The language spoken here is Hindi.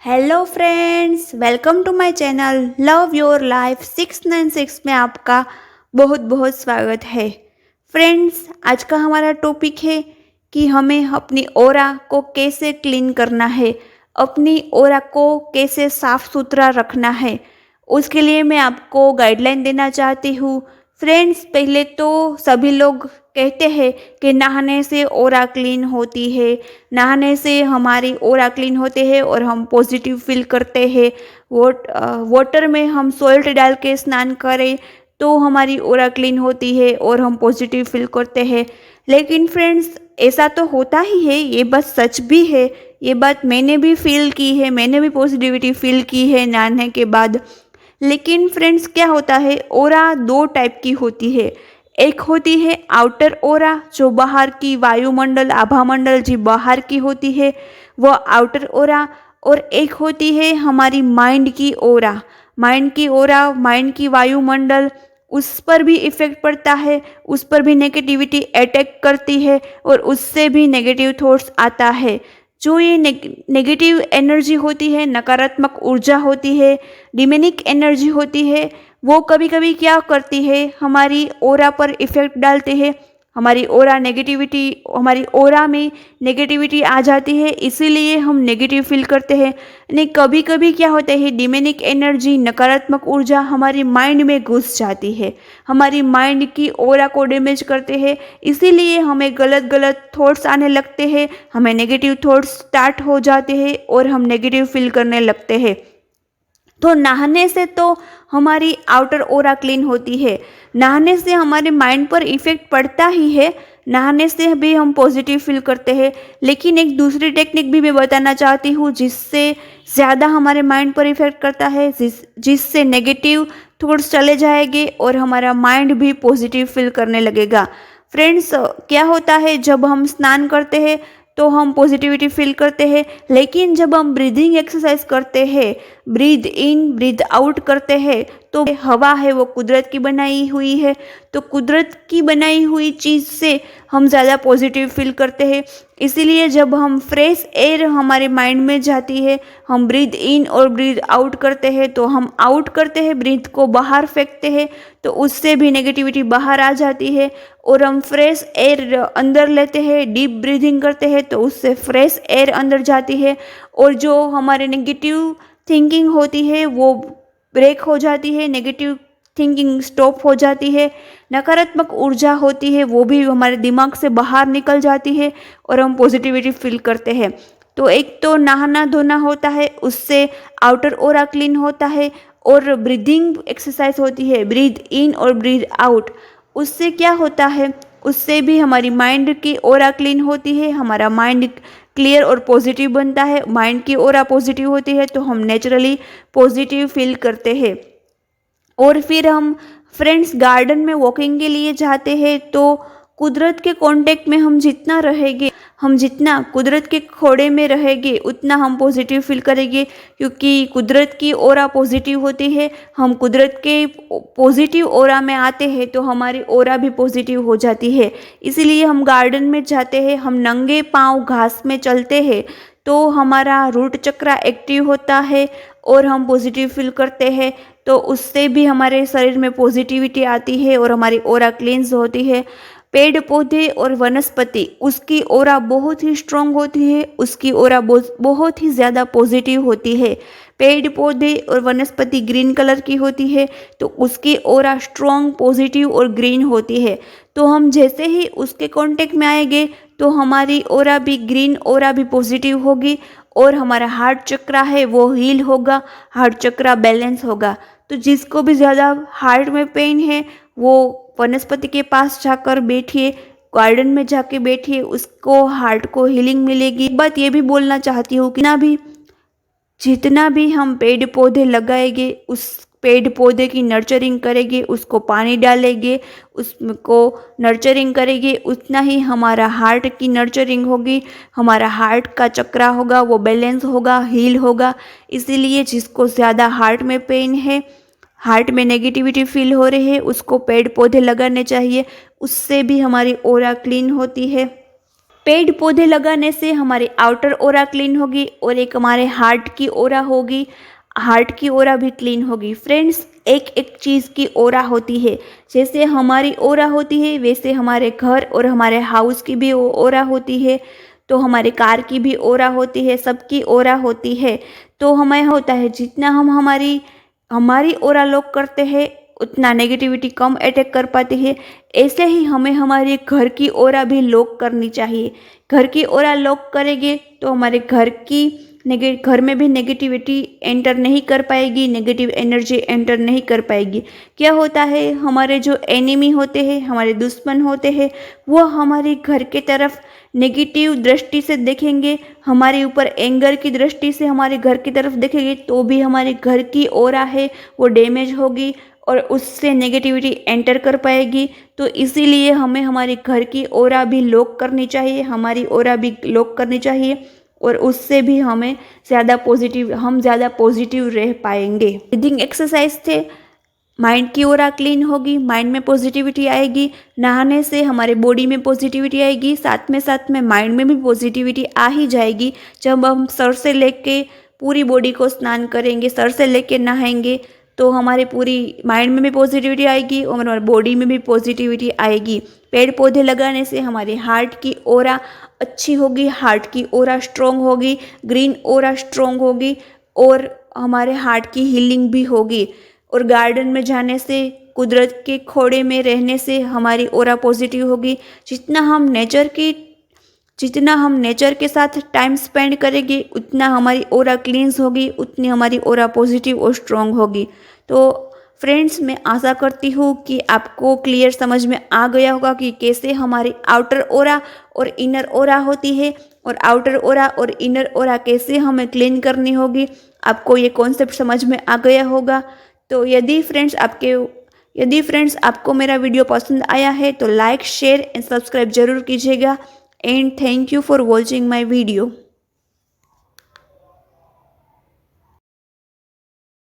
Hello friends, welcome to my channel love your life 696 में आपका बहुत बहुत स्वागत है। फ्रेंड्स, आज का हमारा टॉपिक है कि हमें अपनी ऑरा को कैसे क्लीन करना है, अपनी ऑरा को कैसे साफ सुथरा रखना है। उसके लिए मैं आपको गाइडलाइन देना चाहती हूँ। फ्रेंड्स, पहले तो सभी लोग कहते हैं कि नहाने से ऑरा क्लीन होती है, नहाने से हमारी ऑरा क्लीन होते हैं और हम पॉजिटिव फील करते हैं। वाटर में हम सॉल्ट डाल के स्नान करें तो हमारी ऑरा क्लीन होती है और हम पॉजिटिव फील करते हैं। लेकिन फ्रेंड्स, ऐसा तो होता ही है, ये बात सच भी है। ये बात मैंने भी फील की है, मैंने भी पॉजिटिविटी फील की है नहाने के बाद। लेकिन फ्रेंड्स, क्या होता है, ऑरा दो टाइप की होती है। एक होती है आउटर ऑरा, जो बाहर की वायुमंडल आभामंडल जी बाहर की होती है, वो आउटर ऑरा। और एक होती है हमारी माइंड की ऑरा। माइंड की ऑरा, माइंड की वायुमंडल, उस पर भी इफेक्ट पड़ता है, उस पर भी नेगेटिविटी अटैक करती है और उससे भी नेगेटिव थॉट्स आता है। जो ये नेगेटिव एनर्जी होती है, नकारात्मक ऊर्जा होती है, डिमेनिक एनर्जी होती है, वो कभी कभी क्या करती है, हमारी ऑरा पर इफेक्ट डालते हैं। हमारी ऑरा में नेगेटिविटी आ जाती है, इसीलिए हम नेगेटिव फील करते हैं। नहीं, कभी कभी क्या होता है, डिमेनिक एनर्जी, नकारात्मक ऊर्जा हमारी माइंड में घुस जाती है, हमारी माइंड की ऑरा को डैमेज करते हैं। इसीलिए हमें गलत गलत थॉट्स आने लगते हैं, हमें नेगेटिव थॉट्स स्टार्ट हो जाते हैं और हम नेगेटिव फील करने लगते हैं। तो नहाने से तो हमारी आउटर ऑरा क्लीन होती है, नहाने से हमारे माइंड पर इफेक्ट पड़ता ही है, नहाने से भी हम पॉजिटिव फील करते हैं। लेकिन एक दूसरी टेक्निक भी मैं बताना चाहती हूँ, जिससे ज़्यादा हमारे माइंड पर इफेक्ट करता है, जिससे नेगेटिव थॉट्स चले जाएंगे और हमारा माइंड भी पॉजिटिव फील करने लगेगा। फ्रेंड्स, क्या होता है, जब हम स्नान करते हैं तो हम पॉजिटिविटी फील करते हैं, लेकिन जब हम ब्रीदिंग एक्सरसाइज करते हैं, ब्रीद इन ब्रीद आउट करते हैं, तो हवा है वो कुदरत की बनाई हुई है, तो कुदरत की बनाई हुई चीज़ से हम ज़्यादा पॉजिटिव फील करते हैं। इसीलिए जब हम फ्रेश एयर हमारे माइंड में जाती है, हम ब्रीद इन और ब्रीद आउट करते हैं, तो हम आउट करते हैं, ब्रीथ को बाहर फेंकते हैं, तो उससे भी नेगेटिविटी बाहर आ जाती है। और हम फ्रेश एयर अंदर लेते हैं, डीप ब्रीदिंग करते हैं, तो उससे फ्रेश एयर अंदर जाती है और जो हमारे नेगेटिव थिंकिंग होती है वो ब्रेक हो जाती है, नेगेटिव थिंकिंग स्टॉप हो जाती है, नकारात्मक ऊर्जा होती है वो भी हमारे दिमाग से बाहर निकल जाती है और हम पॉजिटिविटी फील करते हैं। तो एक तो नहाना धोना होता है, उससे आउटर ऑरा क्लीन होता है, और ब्रीदिंग एक्सरसाइज होती है, ब्रीद इन और ब्रीद आउट। उससे क्या होता है, उससे भी हमारी माइंड की ऑरा क्लीन होती है, हमारा माइंड क्लियर और पॉजिटिव बनता है। माइंड की ऑरा पॉजिटिव होती है तो हम नेचुरली पॉजिटिव फील करते हैं। और फिर हम फ्रेंड्स गार्डन में वॉकिंग के लिए जाते हैं, तो कुदरत के कांटेक्ट में हम जितना रहेंगे, हम जितना कुदरत के खोड़े में रहेंगे, उतना हम पॉजिटिव फील करेंगे, क्योंकि कुदरत की ऑरा पॉजिटिव होती है। हम कुदरत के पॉजिटिव ऑरा में आते हैं तो हमारी ऑरा भी पॉजिटिव हो जाती है। इसीलिए हम गार्डन में जाते हैं, हम नंगे पाँव घास में चलते हैं, तो हमारा रूट चक्र एक्टिव होता है और हम पॉजिटिव फील करते हैं, तो उससे भी हमारे शरीर में पॉजिटिविटी आती है और हमारी ऑरा क्लींस होती है। पेड़ पौधे और वनस्पति, उसकी ऑरा बहुत ही स्ट्रांग होती है, उसकी ऑरा बहुत ही ज़्यादा पॉजिटिव होती है। पेड़ पौधे और वनस्पति ग्रीन कलर की होती है, तो उसकी ऑरा स्ट्रांग, पॉजिटिव और ग्रीन होती है। तो हम जैसे ही उसके कांटेक्ट में आएंगे तो हमारी ऑरा भी ग्रीन, ऑरा भी पॉजिटिव होगी और हमारा हार्ट चक्र है वो हील होगा, हार्ट चक्र बैलेंस होगा। तो जिसको भी ज़्यादा हार्ट में पेन है वो वनस्पति के पास जाकर बैठिए, गार्डन में जाके बैठिए, उसको हार्ट को हीलिंग मिलेगी। एक बात ये भी बोलना चाहती हूँ कि जितना भी हम पेड़ पौधे लगाएंगे, उस पेड़ पौधे की नर्चरिंग करेंगे, उसको पानी डालेंगे, उसको नर्चरिंग करेंगे, उतना ही हमारा हार्ट की नर्चरिंग होगी, हमारा हार्ट का चक्रा होगा वो बैलेंस होगा, हील होगा। इसीलिए जिसको ज़्यादा हार्ट में पेन है, हार्ट में नेगेटिविटी फील हो रही है, उसको पेड़ पौधे लगाने चाहिए, उससे भी हमारी ऑरा क्लीन होती है। पेड़ पौधे लगाने से हमारी आउटर ओरा क्लीन होगी और एक हमारे हार्ट की ओरा होगी, हार्ट की ओरा भी क्लीन होगी। फ्रेंड्स, एक एक चीज़ की ओरा होती है। जैसे हमारी ओरा होती है वैसे हमारे घर और हमारे हाउस की भी ओरा होती है, तो हमारे कार की भी ओरा होती है, सबकी ओरा होती है। तो हमें होता है जितना हम हमारी ओरा लॉक करते हैं उतना नेगेटिविटी कम अटैक कर पाती है। ऐसे ही हमें हमारे घर की ओरा भी लॉक करनी चाहिए। घर की ओरा लॉक करेंगे तो हमारे घर में भी नेगेटिविटी एंटर नहीं कर पाएगी, नेगेटिव एनर्जी एंटर नहीं कर पाएगी। क्या होता है, हमारे जो एनिमी होते हैं, हमारे दुश्मन होते हैं, वो हमारे घर के तरफ नेगेटिव दृष्टि से देखेंगे, हमारे ऊपर एंगर की दृष्टि से हमारे घर की तरफ देखेंगे, तो भी हमारे घर की ओरा है वो डैमेज होगी और उससे नेगेटिविटी एंटर कर पाएगी। तो इसीलिए हमें हमारे घर की ओरा भी लॉक करनी चाहिए, हमारी ओरा भी लॉक करनी चाहिए और उससे भी हम ज़्यादा पॉजिटिव रह पाएंगे। ब्रीदिंग एक्सरसाइज से माइंड की ओरा क्लीन होगी, माइंड में पॉजिटिविटी आएगी। नहाने से हमारे बॉडी में पॉजिटिविटी आएगी, साथ में माइंड में भी पॉजिटिविटी आ ही जाएगी। जब हम सर से लेके पूरी बॉडी को स्नान करेंगे, सर से लेके नहाएंगे, तो हमारे पूरी माइंड में भी पॉजिटिविटी आएगी और हमारी बॉडी में भी पॉजिटिविटी आएगी। पेड़ पौधे लगाने से हमारे हार्ट की ओरा अच्छी होगी, हार्ट की ओरा स्ट्रॉन्ग होगी, ग्रीन ओरा स्ट्रॉन्ग होगी और हमारे हार्ट की हीलिंग भी होगी। और गार्डन में जाने से, कुदरत के खोड़े में रहने से हमारी ओरा पॉजिटिव होगी। जितना हम नेचर के साथ टाइम स्पेंड करेंगे उतना हमारी ओरा क्लींस होगी, उतनी हमारी ओरा पॉजिटिव और स्ट्रॉन्ग होगी। तो फ्रेंड्स, मैं आशा करती हूँ कि आपको क्लियर समझ में आ गया होगा कि कैसे हमारी आउटर ओरा और इनर ओरा होती है और आउटर ओरा और इनर ओरा कैसे हमें क्लीन करनी होगी। आपको ये कॉन्सेप्ट समझ में आ गया होगा। तो यदि फ्रेंड्स आपको मेरा वीडियो पसंद आया है तो लाइक, शेयर एंड सब्सक्राइब जरूर कीजिएगा। And thank you for watching my video.